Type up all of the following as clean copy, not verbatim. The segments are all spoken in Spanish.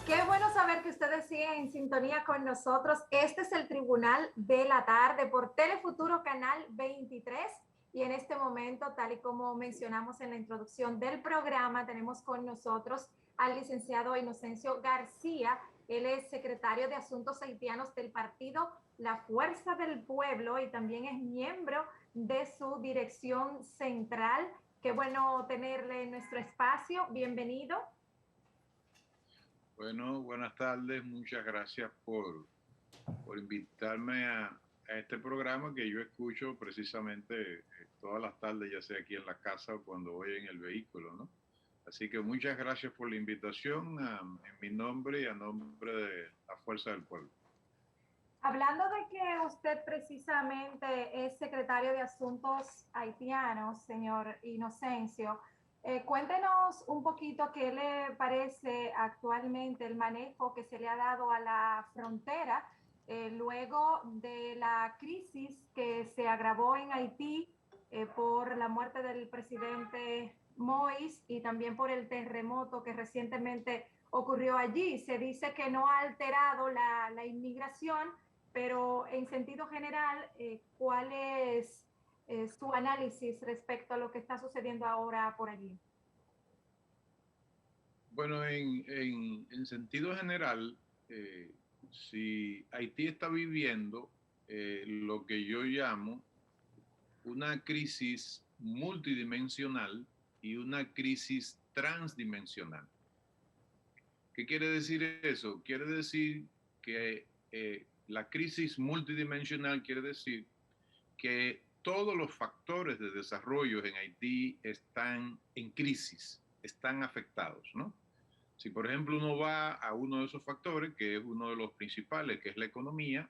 Qué bueno saber que ustedes siguen en sintonía con nosotros. Este es el Tribunal de la Tarde por Telefuturo Canal 23. Y en este momento, tal y como mencionamos en la introducción del programa, tenemos con nosotros al licenciado Inocencio García. Él es secretario de Asuntos Haitianos del partido La Fuerza del Pueblo y también es miembro de su dirección central. Qué bueno tenerle en nuestro espacio. Bienvenido. Bueno, buenas tardes. Muchas gracias por invitarme a este programa que yo escucho precisamente todas las tardes, ya sea aquí en la casa o cuando voy en el vehículo, ¿no? Así que muchas gracias por la invitación en mi nombre y a nombre de la Fuerza del Pueblo. Hablando de que usted precisamente es secretario de Asuntos Haitianos, señor Inocencio, cuéntenos un poquito qué le parece actualmente el manejo que se le ha dado a la frontera luego de la crisis que se agravó en Haití por la muerte del presidente Moïse y también por el terremoto que recientemente ocurrió allí. Se dice que no ha alterado la inmigración, pero en sentido general, ¿cuál es su análisis respecto a lo que está sucediendo ahora por allí? Bueno, en sentido general, si Haití está viviendo lo que yo llamo una crisis multidimensional y una crisis transdimensional. ¿Qué quiere decir eso? Quiere decir que la crisis multidimensional quiere decir que todos los factores de desarrollo en Haití están en crisis, están afectados, ¿no? Si, por ejemplo, uno va a uno de esos factores, que es uno de los principales, que es la economía,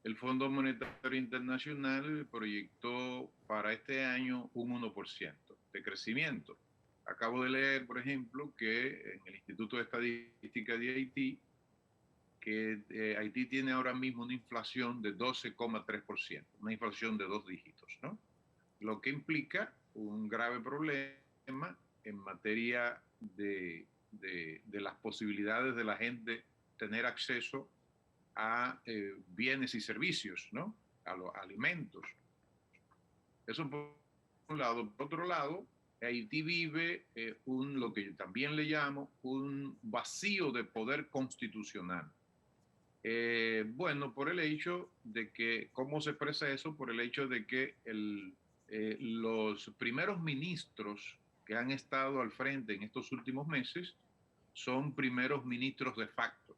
el Fondo Monetario Internacional proyectó para este año un 1% de crecimiento. Acabo de leer, por ejemplo, que en el Instituto de Estadística de Haití, que Haití tiene ahora mismo una inflación de 12,3%, una inflación de 2 dígitos, ¿no? Lo que implica un grave problema en materia de las posibilidades de la gente tener acceso a bienes y servicios, ¿no? A los alimentos. Eso por un lado. Por otro lado, Haití vive lo que yo también le llamo un vacío de poder constitucional. Bueno, por el hecho de que, ¿cómo se expresa eso? Por el hecho de que los primeros ministros que han estado al frente en estos últimos meses son primeros ministros de facto.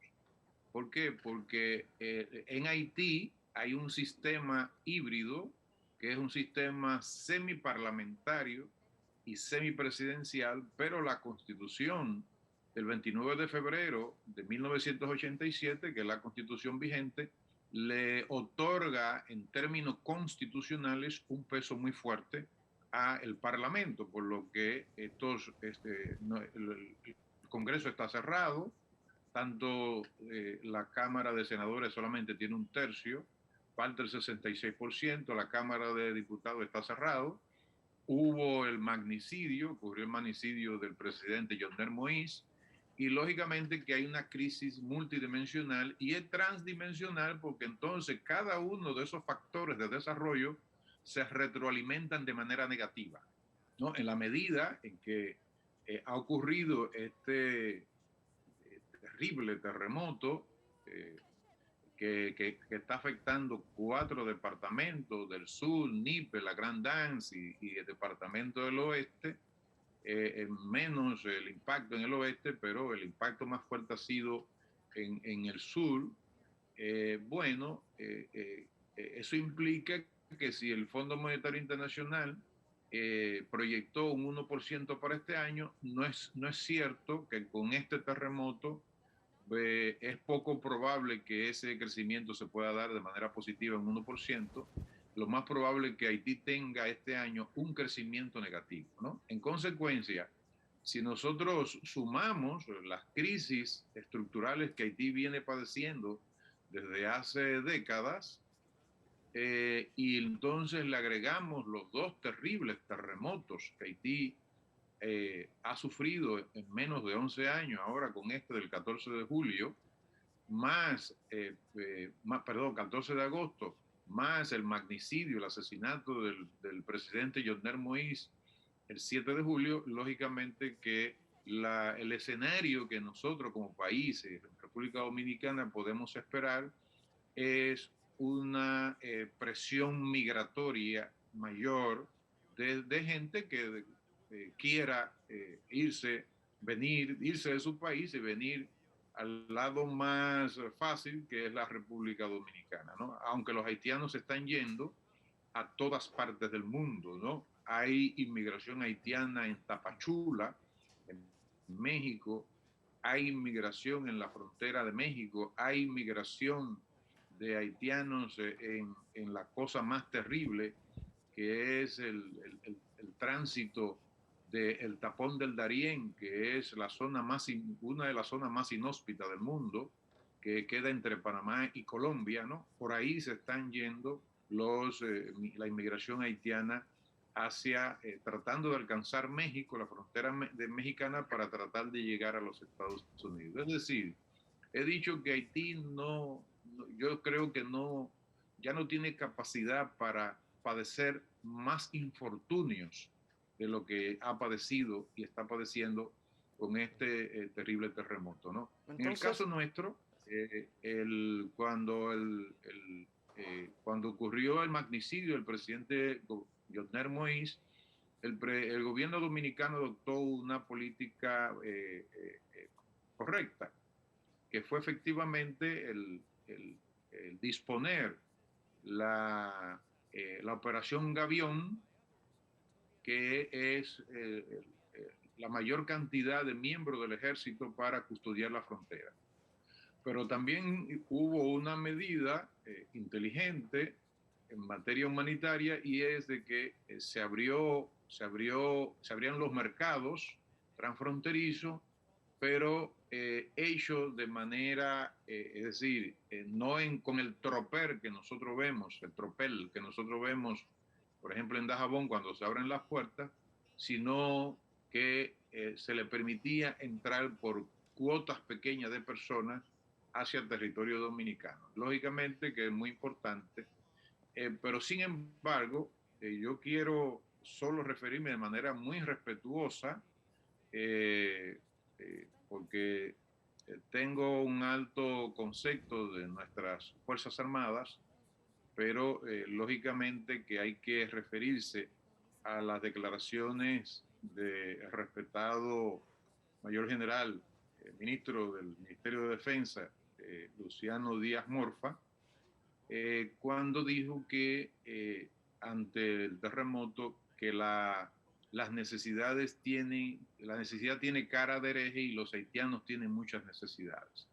¿Por qué? Porque en Haití hay un sistema híbrido, que es un sistema semiparlamentario y semipresidencial, pero la constitución del 29 de febrero de 1987, que es la constitución vigente, le otorga en términos constitucionales un peso muy fuerte al Parlamento, por lo que el Congreso está cerrado, tanto la Cámara de Senadores solamente tiene un tercio, falta el 66%, la Cámara de Diputados está cerrado. Hubo el magnicidio, ocurrió el magnicidio del presidente Jovenel Moïse, y lógicamente que hay una crisis multidimensional y es transdimensional porque entonces cada uno de esos factores de desarrollo se retroalimentan de manera negativa, ¿no? En la medida en que ha ocurrido este terrible terremoto que está afectando 4 departamentos del sur, Nipe, la Grand Anse y el departamento del oeste, menos el impacto en el oeste, pero el impacto más fuerte ha sido en el sur. Eso implica que si el Fondo Monetario Internacional proyectó un 1% para este año, no es cierto que con este terremoto es poco probable que ese crecimiento se pueda dar de manera positiva en 1%. Lo más probable es que Haití tenga este año un crecimiento negativo, ¿no? En consecuencia, si nosotros sumamos las crisis estructurales que Haití viene padeciendo desde hace décadas, y entonces le agregamos los 2 terribles terremotos que Haití ha sufrido en menos de 11 años, ahora con este del 14 de julio, perdón, 14 de agosto, más el magnicidio, el asesinato del presidente Jovenel Moïse el 7 de julio, lógicamente que el escenario que nosotros como país, República Dominicana, podemos esperar es una presión migratoria mayor de gente que quiera irse de su país y venir al lado más fácil, que es la República Dominicana, ¿no? Aunque los haitianos están yendo a todas partes del mundo, ¿no? Hay inmigración haitiana en Tapachula, en México, hay inmigración en la frontera de México, hay inmigración de haitianos en la cosa más terrible, que es el tránsito del tapón del Darién, que es una de las zonas más inhóspitas del mundo, que queda entre Panamá y Colombia, ¿no? Por ahí se están yendo la inmigración haitiana hacia, tratando de alcanzar México, la frontera mexicana, para tratar de llegar a los Estados Unidos. Es decir, he dicho que Haití yo creo que ya no tiene capacidad para padecer más infortunios de lo que ha padecido y está padeciendo con este terrible terremoto, ¿no? Entonces, en el caso nuestro, cuando ocurrió el magnicidio del presidente Jovenel Moïse, el gobierno dominicano adoptó una política correcta, que fue efectivamente el disponer la operación Gavión, que es la mayor cantidad de miembros del ejército para custodiar la frontera. Pero también hubo una medida inteligente en materia humanitaria, y es de que se abrieron los mercados transfronterizos, pero hecho de manera, es decir, no con el tropel que nosotros vemos, por ejemplo, en Dajabón cuando se abren las puertas, sino que se le permitía entrar por cuotas pequeñas de personas hacia el territorio dominicano. Lógicamente que es muy importante, pero sin embargo, yo quiero solo referirme de manera muy respetuosa, porque tengo un alto concepto de nuestras Fuerzas Armadas, pero lógicamente que hay que referirse a las declaraciones del respetado mayor general, ministro del Ministerio de Defensa, Luciano Díaz Morfa, cuando dijo que ante el terremoto que la necesidad tiene cara de hereje y los haitianos tienen muchas necesidades.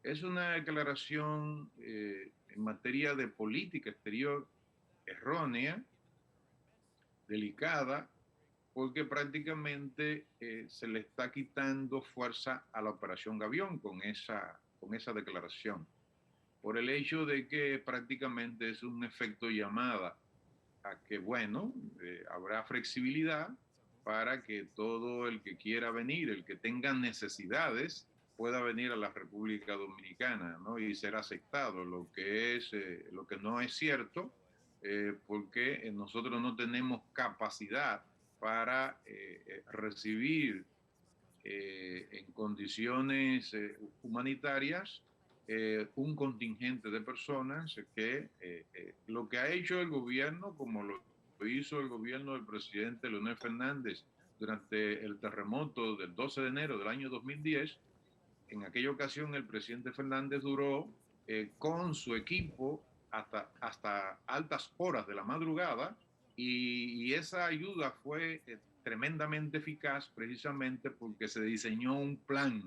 Es una declaración en materia de política exterior errónea, delicada, porque prácticamente se le está quitando fuerza a la operación Gavión con esa declaración, por el hecho de que prácticamente es un efecto llamada a que, bueno, habrá flexibilidad para que todo el que quiera venir, el que tenga necesidades, pueda venir a la República Dominicana, ¿no? Y ser aceptado, lo que no es cierto, porque nosotros no tenemos capacidad para recibir en condiciones humanitarias un contingente de personas que lo que ha hecho el gobierno, como lo hizo el gobierno del presidente Leonel Fernández durante el terremoto del 12 de enero del año 2010, en aquella ocasión el presidente Fernández duró con su equipo hasta altas horas de la madrugada, y esa ayuda fue tremendamente eficaz, precisamente porque se diseñó un plan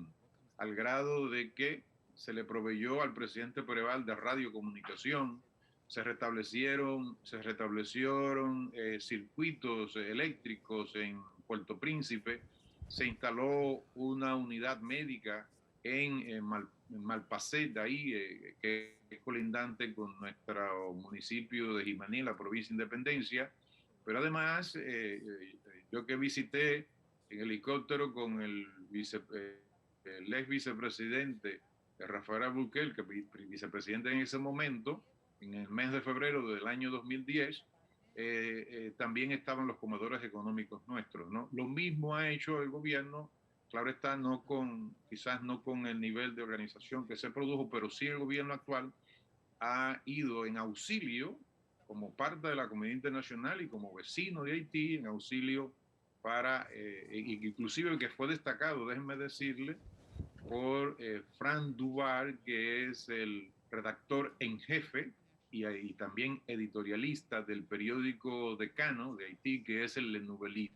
al grado de que se le proveyó al presidente Preval de radiocomunicación, se restablecieron circuitos eléctricos en Puerto Príncipe, se instaló una unidad médica en Malpacet, ahí, que es colindante con nuestro municipio de Jimaní, la provincia de Independencia. Pero además, yo que visité en helicóptero con el ex vicepresidente Rafael Albuquerque, que vicepresidente en ese momento, en el mes de febrero del año 2010, también estaban los comedores económicos nuestros, ¿no? Lo mismo ha hecho el gobierno, claro está, quizás no con el nivel de organización que se produjo, pero sí el gobierno actual ha ido en auxilio, como parte de la comunidad internacional y como vecino de Haití, en auxilio para, inclusive que fue destacado, déjenme decirle, por Frank Duval, que es el redactor en jefe y también editorialista del periódico decano de Haití, que es el Le Nouvelliste,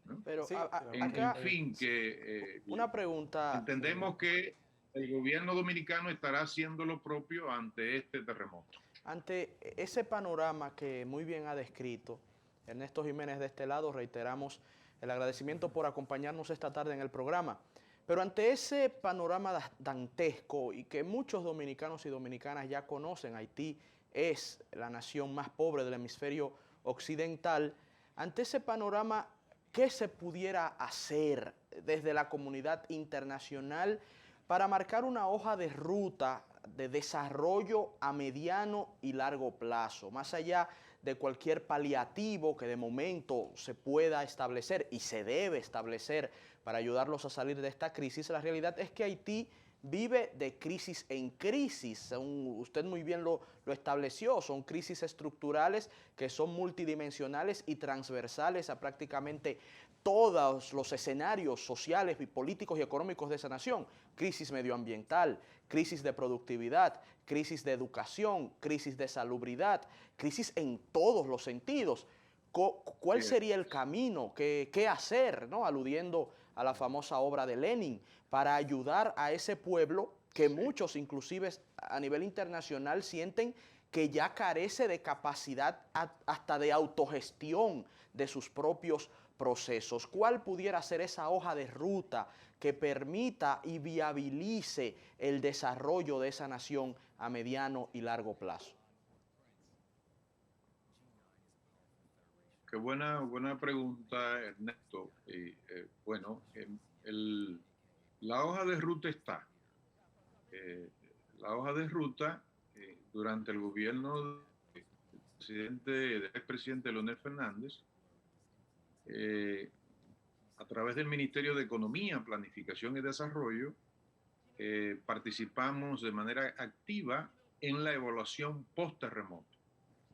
¿no? Pero Sí, acá, En fin, que una pregunta. entendemos que el gobierno dominicano estará haciendo lo propio ante este terremoto. Ante ese panorama que muy bien ha descrito Ernesto Jiménez de este lado, reiteramos el agradecimiento por acompañarnos esta tarde en el programa. Pero ante ese panorama dantesco y que muchos dominicanos y dominicanas ya conocen, Haití es la nación más pobre del hemisferio occidental, ante ese panorama, ¿qué se pudiera hacer desde la comunidad internacional para marcar una hoja de ruta de desarrollo a mediano y largo plazo, más allá de cualquier paliativo que de momento se pueda establecer y se debe establecer para ayudarlos a salir de esta crisis? La realidad es que Haití vive de crisis en crisis. Usted muy bien lo estableció, son crisis estructurales que son multidimensionales y transversales a prácticamente todos los escenarios sociales, políticos y económicos de esa nación. Crisis medioambiental, crisis de productividad, crisis de educación, crisis de salubridad, crisis en todos los sentidos. ¿Cuál sería el camino? ¿Qué hacer? ¿No? Aludiendo a la famosa obra de Lenin, para ayudar a ese pueblo que muchos, inclusive a nivel internacional, sienten que ya carece de capacidad hasta de autogestión de sus propios procesos. ¿Cuál pudiera ser esa hoja de ruta que permita y viabilice el desarrollo de esa nación a mediano y largo plazo? Qué buena pregunta, Ernesto. Bueno, la hoja de ruta está. La hoja de ruta durante el gobierno del expresidente Leonel Fernández, a través del Ministerio de Economía, Planificación y Desarrollo, participamos de manera activa en la evaluación post-terremoto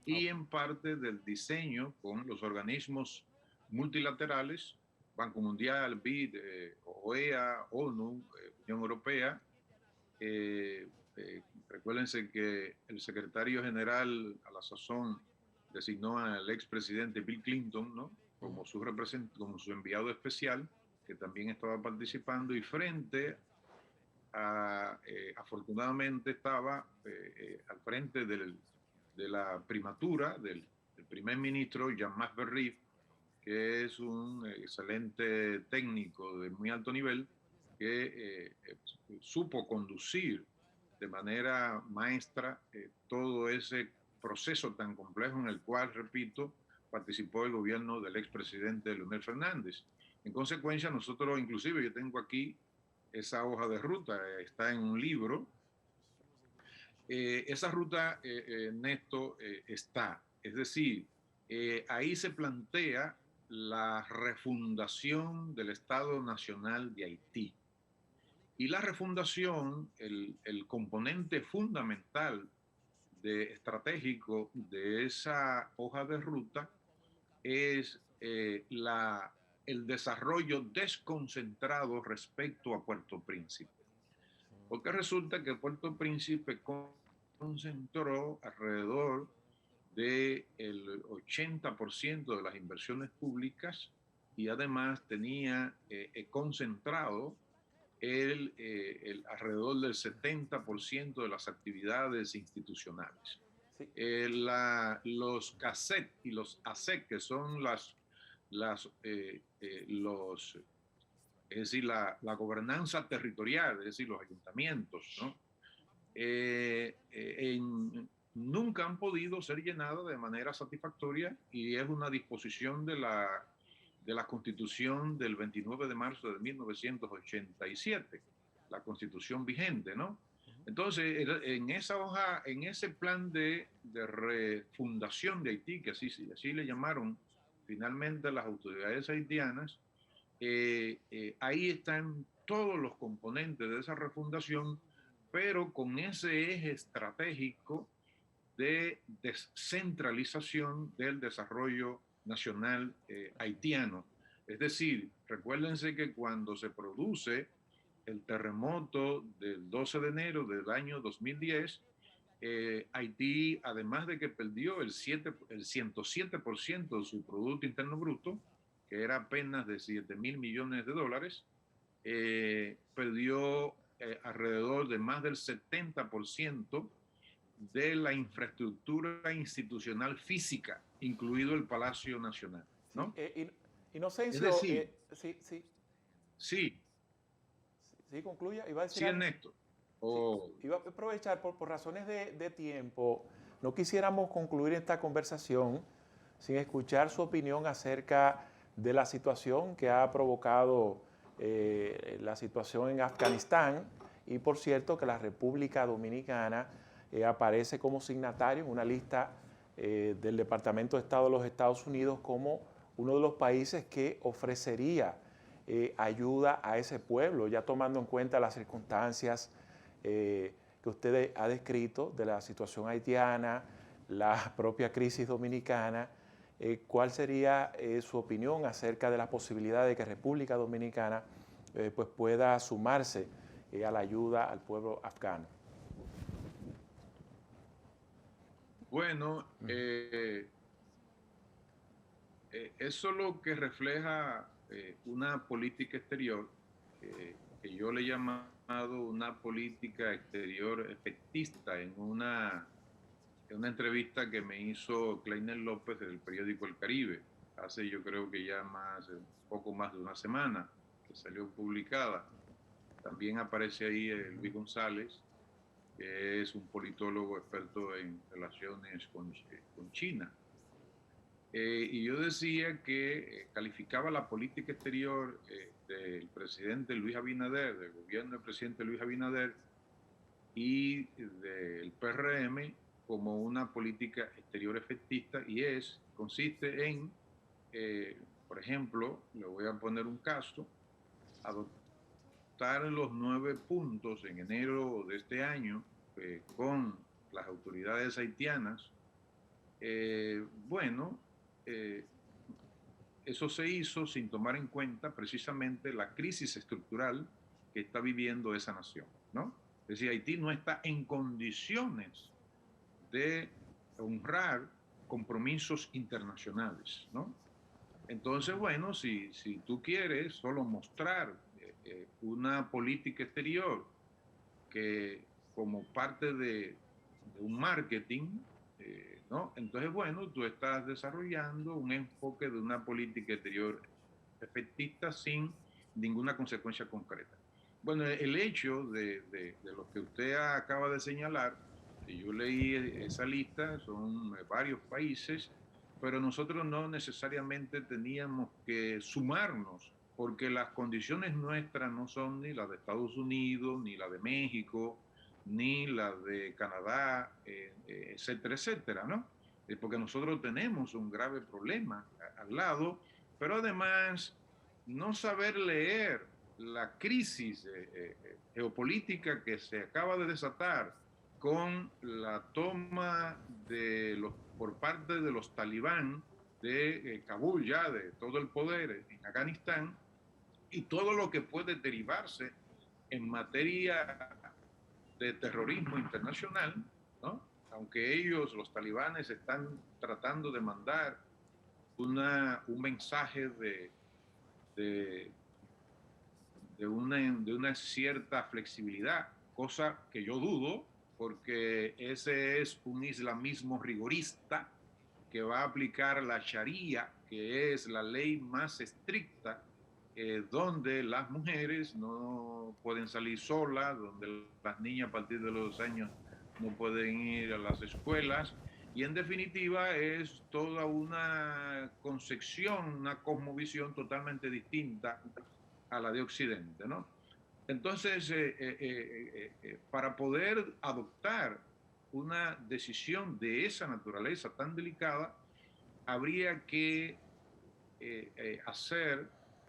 y en parte del diseño con los organismos multilaterales, Banco Mundial, BID, OEA, ONU, Unión Europea. Recuérdense que el secretario general a la sazón designó al expresidente Bill Clinton, ¿no? como su enviado especial, que también estaba participando, y frente a, afortunadamente estaba al frente de la primatura del primer ministro Jean-Marc Berrief, que es un excelente técnico de muy alto nivel, que supo conducir de manera maestra todo ese proceso tan complejo en el cual, repito, participó el gobierno del expresidente Leonel Fernández. En consecuencia, nosotros, inclusive yo tengo aquí esa hoja de ruta, está en un libro. Esa ruta, Néstor, está. Es decir, ahí se plantea la refundación del Estado Nacional de Haití. Y la refundación, el componente fundamental estratégico de esa hoja de ruta es el desarrollo desconcentrado respecto a Puerto Príncipe. Porque resulta que Puerto Príncipe concentró alrededor del 80% de las inversiones públicas y además tenía concentrado alrededor del 70% de las actividades institucionales. Sí. Los CACET y los ASEC, que son es decir, la gobernanza territorial, es decir, los ayuntamientos, ¿no? Nunca han podido ser llenados de manera satisfactoria, y es una disposición de de la Constitución del 29 de marzo de 1987, la Constitución vigente, ¿no? Entonces, en esa hoja, en ese plan de refundación de Haití, que así le llamaron finalmente las autoridades haitianas, ahí están todos los componentes de esa refundación, pero con ese eje estratégico de descentralización del desarrollo nacional haitiano. Es decir, recuérdense que cuando se produce el terremoto del 12 de enero del año 2010, Haití, además de que perdió el 107% de su Producto Interno Bruto, que era apenas de 7.000 millones de dólares, perdió alrededor de más del 70% de la infraestructura institucional física, incluido el Palacio Nacional, ¿no? Inocencio, es decir, sí, concluya. Iba a decir sí, Ernesto. Iba a aprovechar por razones de tiempo. No quisiéramos concluir esta conversación sin escuchar su opinión acerca de la situación que ha provocado la situación en Afganistán, y por cierto que la República Dominicana aparece como signatario en una lista del Departamento de Estado de los Estados Unidos como uno de los países que ofrecería ayuda a ese pueblo, ya tomando en cuenta las circunstancias que usted ha descrito de la situación haitiana, la propia crisis dominicana. ¿Cuál sería su opinión acerca de la posibilidad de que República Dominicana pues pueda sumarse a la ayuda al pueblo afgano? Bueno, eso lo que refleja una política exterior que yo le he llamado una política exterior efectista en una entrevista que me hizo Kleiner López del periódico El Caribe, hace yo creo que ya poco más de una semana que salió publicada. También aparece ahí Luis González, que es un politólogo experto en relaciones con China. Y yo decía que calificaba la política exterior del presidente Luis Abinader, del gobierno del presidente Luis Abinader y del PRM como una política exterior efectista, y consiste en, por ejemplo, le voy a poner un caso, adoptar los 9 puntos en enero de este año con las autoridades haitianas. Eso se hizo sin tomar en cuenta precisamente la crisis estructural que está viviendo esa nación, ¿no? Es decir, Haití no está en condiciones de honrar compromisos internacionales, ¿no? Entonces, bueno, si tú quieres solo mostrar una política exterior que como parte de un marketing, ¿no? Entonces, bueno, tú estás desarrollando un enfoque de una política exterior efectista sin ninguna consecuencia concreta. Bueno, el hecho de lo que usted acaba de señalar, yo leí esa lista, son varios países, pero nosotros no necesariamente teníamos que sumarnos, porque las condiciones nuestras no son ni las de Estados Unidos, ni la de México, ni la de Canadá, etcétera, etcétera, ¿no? Porque nosotros tenemos un grave problema al lado, pero además no saber leer la crisis geopolítica que se acaba de desatar con la toma por parte de los talibán de Kabul, ya de todo el poder en Afganistán, y todo lo que puede derivarse en materia de terrorismo internacional, ¿no? Aunque ellos, los talibanes, están tratando de mandar un mensaje de una cierta flexibilidad, cosa que yo dudo, porque ese es un islamismo rigorista que va a aplicar la Sharia, que es la ley más estricta, donde las mujeres no pueden salir solas, donde las niñas a partir de los 2 años no pueden ir a las escuelas, Y en definitiva es toda una concepción, una cosmovisión totalmente distinta a la de Occidente, ¿no? Entonces, para poder adoptar una decisión de esa naturaleza tan delicada, habría que hacer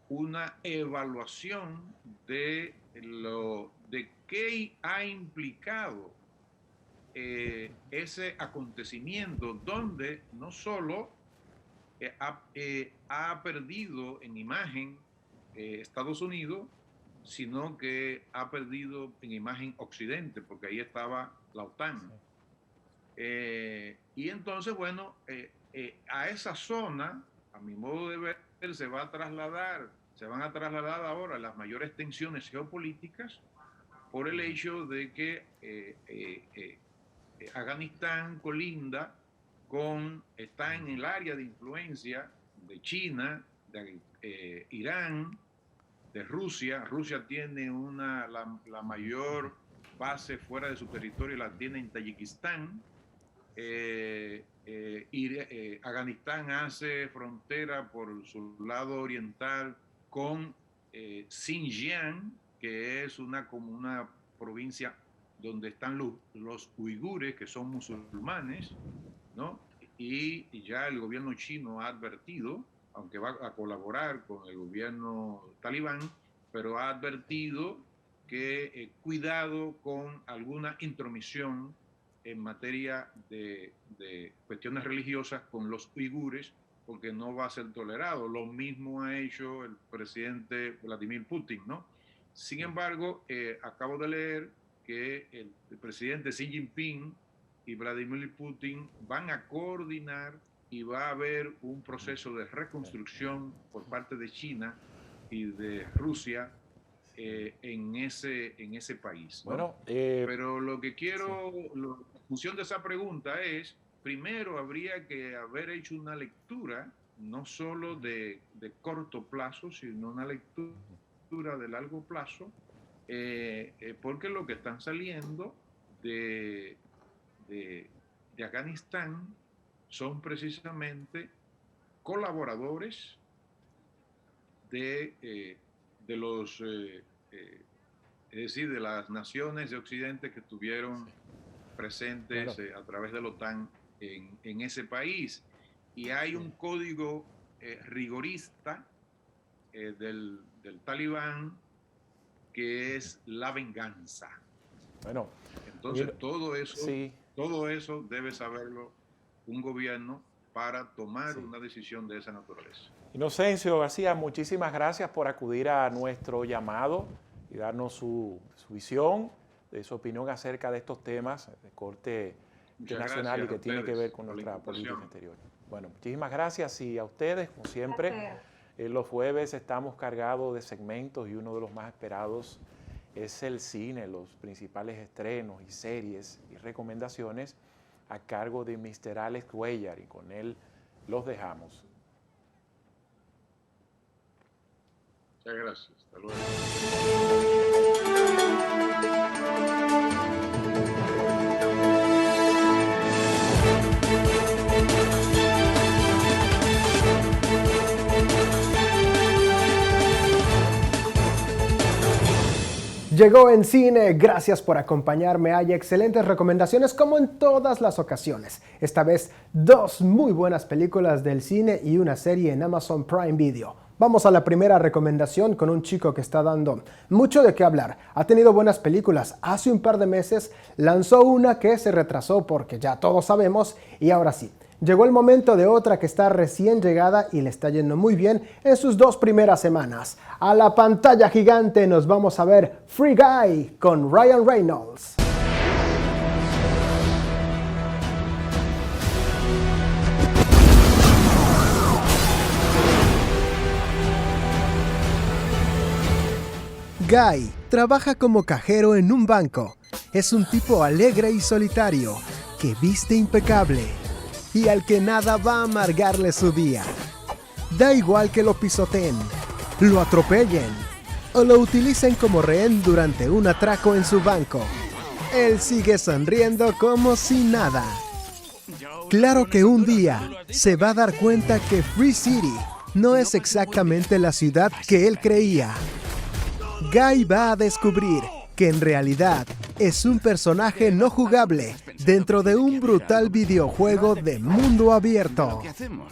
una evaluación de qué ha implicado ese acontecimiento, donde no solo ha perdido en imagen Estados Unidos, sino que ha perdido en imagen Occidente, porque ahí estaba la OTAN. Y entonces, bueno, a esa zona, a mi modo de ver, se van a trasladar ahora las mayores tensiones geopolíticas por el hecho de que Afganistán colinda está en el área de influencia de China, de Irán, de Rusia. Rusia tiene la mayor base fuera de su territorio, la tiene en Tayikistán. Afganistán hace frontera por su lado oriental con Xinjiang, que es como una provincia donde están los uigures, que son musulmanes, ¿no? Y ya el gobierno chino ha advertido, aunque va a colaborar con el gobierno talibán, pero ha advertido que cuidado con alguna intromisión en materia de cuestiones religiosas con los uigures, porque no va a ser tolerado. Lo mismo ha hecho el presidente Vladimir Putin, ¿no? Sin embargo, acabo de leer que el presidente Xi Jinping y Vladimir Putin van a coordinar y va a haber un proceso de reconstrucción por parte de China y de Rusia en ese país, ¿no? Bueno, pero lo que quiero, la función de esa pregunta es, primero habría que haber hecho una lectura, no solo de corto plazo, sino una lectura de largo plazo, porque lo que están saliendo de Afganistán son precisamente colaboradores de las naciones de Occidente que estuvieron presentes a través de la OTAN en ese país. Y hay un código rigorista del talibán, que es la venganza. Bueno, entonces todo eso debe saberlo un gobierno para tomar una decisión de esa naturaleza. Inocencio García, muchísimas gracias por acudir a nuestro llamado y darnos su visión, de su opinión acerca de estos temas de corte internacional y que tiene que ver con nuestra política exterior. Bueno, muchísimas gracias y a ustedes, como siempre. Los jueves estamos cargados de segmentos y uno de los más esperados es el cine, los principales estrenos y series y recomendaciones a cargo de Mr. Alex Cuellar, y con él los dejamos. Muchas gracias. Hasta luego. Llegó en cine, gracias por acompañarme. Hay excelentes recomendaciones como en todas las ocasiones. Esta vez 2 muy buenas películas del cine y una serie en Amazon Prime Video. Vamos a la primera recomendación con un chico que está dando mucho de qué hablar. Ha tenido buenas películas. Hace un par de meses lanzó una que se retrasó porque ya todos sabemos, y ahora sí. Llegó el momento de otra que está recién llegada y le está yendo muy bien en sus 2 primeras semanas. A la pantalla gigante nos vamos a ver Free Guy con Ryan Reynolds. Guy trabaja como cajero en un banco. Es un tipo alegre y solitario que viste impecable y al que nada va a amargarle su día. Da igual que lo pisoteen, lo atropellen o lo utilicen como rehén durante un atraco en su banco. Él sigue sonriendo como si nada. Claro que un día se va a dar cuenta que Free City no es exactamente la ciudad que él creía. Guy va a descubrir que en realidad es un personaje no jugable dentro de un brutal videojuego de mundo abierto.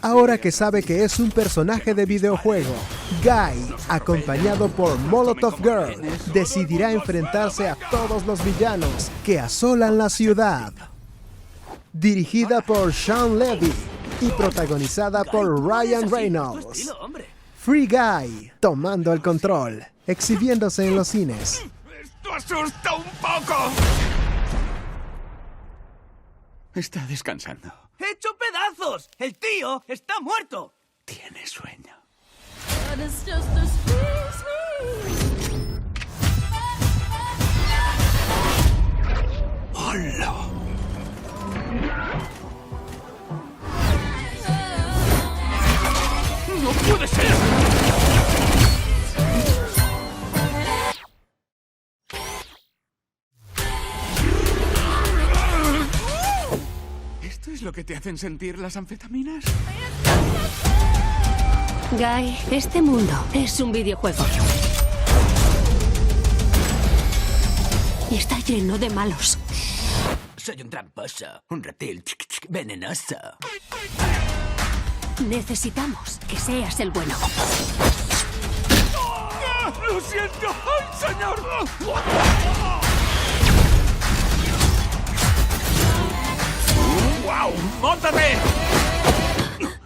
Ahora que sabe que es un personaje de videojuego, Guy, acompañado por Molotov Girl, decidirá enfrentarse a todos los villanos que asolan la ciudad. Dirigida por Sean Levy y protagonizada por Ryan Reynolds. Free Guy, tomando el control, exhibiéndose en los cines. ¡Esto asusta un poco! Está descansando. ¡Hecho pedazos! ¡El tío está muerto! Tiene sueño. ¡Hola! ¡No puede ser! ¿Esto es lo que te hacen sentir las anfetaminas? Guy, este mundo es un videojuego. Y está lleno de malos. Soy un tramposo, un reptil venenoso. Necesitamos que seas el bueno. ¡Lo siento! ¡Ay, señor! ¡Guau! ¡Móntame!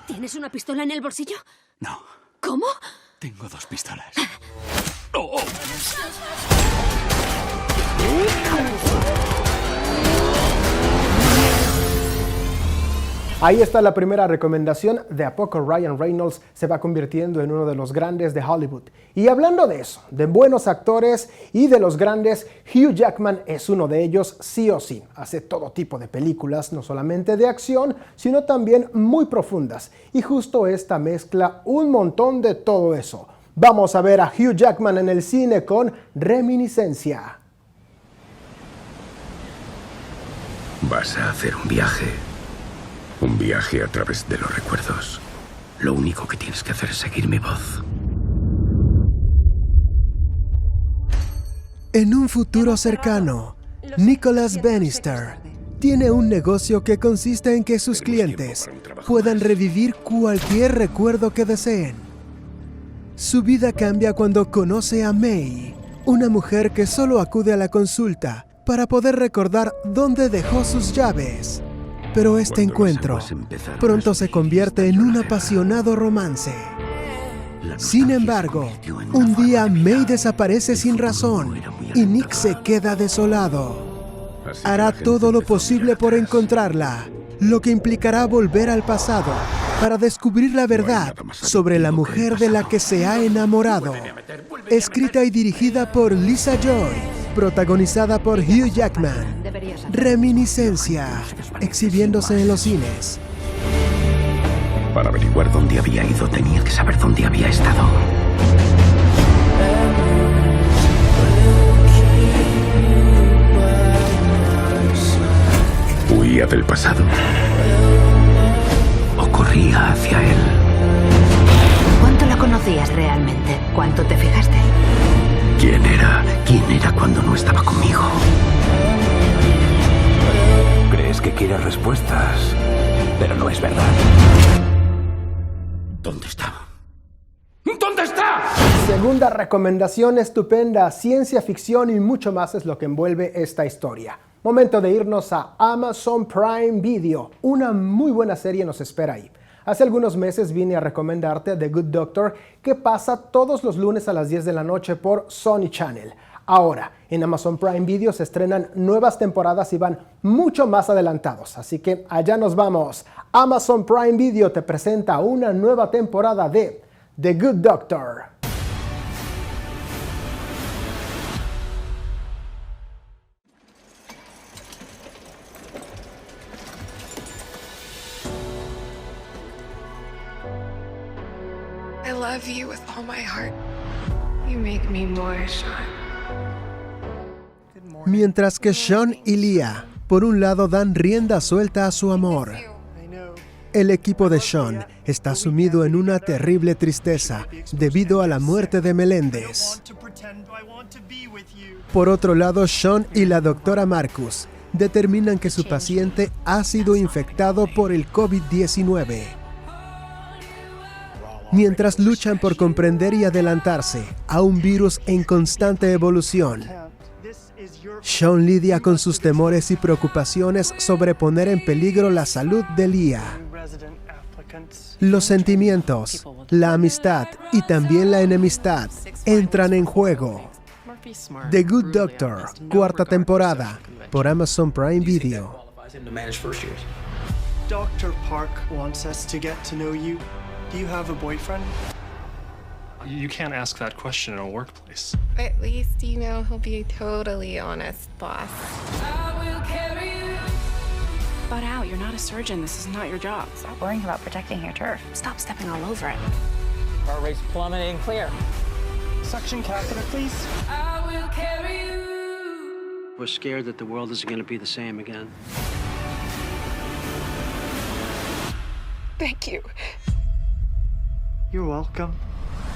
¿Tienes una pistola en el bolsillo? No, ¿Cómo? tengo 2 pistolas. ¡Oh! Ahí está la primera recomendación. De a poco Ryan Reynolds se va convirtiendo en uno de los grandes de Hollywood. Y hablando de eso, de buenos actores y de los grandes, Hugh Jackman es uno de ellos sí o sí. Hace todo tipo de películas, no solamente de acción, sino también muy profundas. Y justo esta mezcla un montón de todo eso. Vamos a ver a Hugh Jackman en el cine con Reminiscencia. Vas a hacer un viaje. Un viaje a través de los recuerdos. Lo único que tienes que hacer es seguir mi voz. En un futuro cercano, Nicholas Bannister tiene un negocio que consiste en que sus clientes puedan revivir cualquier recuerdo que deseen. Su vida cambia cuando conoce a May, una mujer que solo acude a la consulta para poder recordar dónde dejó sus llaves. Pero este encuentro pronto se convierte en un apasionado romance. Sin embargo, un día May desaparece sin razón y Nick se queda desolado. Hará todo lo posible por encontrarla, lo que implicará volver al pasado para descubrir la verdad sobre la mujer de la que se ha enamorado. Escrita y dirigida por Lisa Joy, protagonizada por Hugh Jackman. Reminiscencia, exhibiéndose en los cines. Para averiguar dónde había ido, tenía que saber dónde había estado. Huía del pasado. O corría hacia él. ¿Cuánto la conocías realmente? ¿Cuánto te fijaste? ¿Quién era? ¿Quién era cuando no estaba conmigo? Crees que quieres respuestas, pero no es verdad. ¿Dónde está? ¿Dónde está? Segunda recomendación estupenda, ciencia ficción y mucho más es lo que envuelve esta historia. Momento de irnos a Amazon Prime Video. Una muy buena serie nos espera ahí. Hace algunos meses vine a recomendarte The Good Doctor, que pasa todos los lunes a las 10 de la noche por Sony Channel. Ahora, en Amazon Prime Video se estrenan nuevas temporadas y van mucho más adelantados. Así que allá nos vamos. Amazon Prime Video te presenta una nueva temporada de The Good Doctor. I love you with all my heart. You make me more, Sean. Mientras que Sean y Leah por un lado dan rienda suelta a su amor. El equipo de Sean está sumido en una terrible tristeza debido a la muerte de Meléndez. Por otro lado, Sean y la doctora Marcus determinan que su paciente ha sido infectado por el COVID-19. Mientras luchan por comprender y adelantarse a un virus en constante evolución, Sean lidia con sus temores y preocupaciones sobre poner en peligro la salud de Leah. Los sentimientos, la amistad y también la enemistad entran en juego. The Good Doctor, 4ª temporada, por Amazon Prime Video. Dr. Park wants us to get to know you. Do you have a boyfriend? You can't ask that question in a workplace. At least you know he'll be a totally honest boss. Butt out, you're not a surgeon. This is not your job. Stop worrying about protecting your turf. Stop stepping all over it. Heart rate's plummeting. Clear. Suction catheter, please. We're scared that the world isn't going to be the same again. Thank you. You're welcome.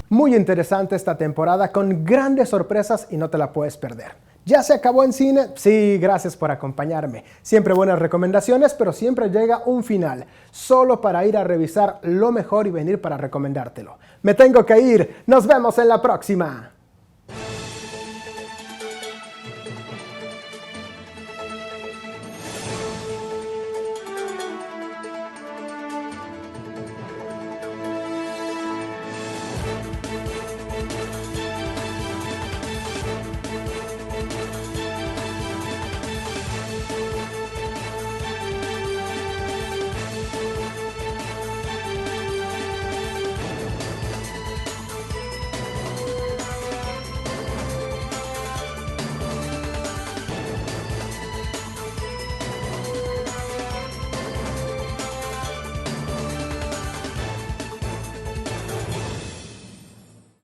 Muy interesante esta temporada con grandes sorpresas y no te la puedes perder. ¿Ya se acabó en cine? Sí, gracias por acompañarme. Siempre buenas recomendaciones, pero siempre llega un final, solo para ir a revisar lo mejor y venir para recomendártelo. Me tengo que ir. Nos vemos en la próxima.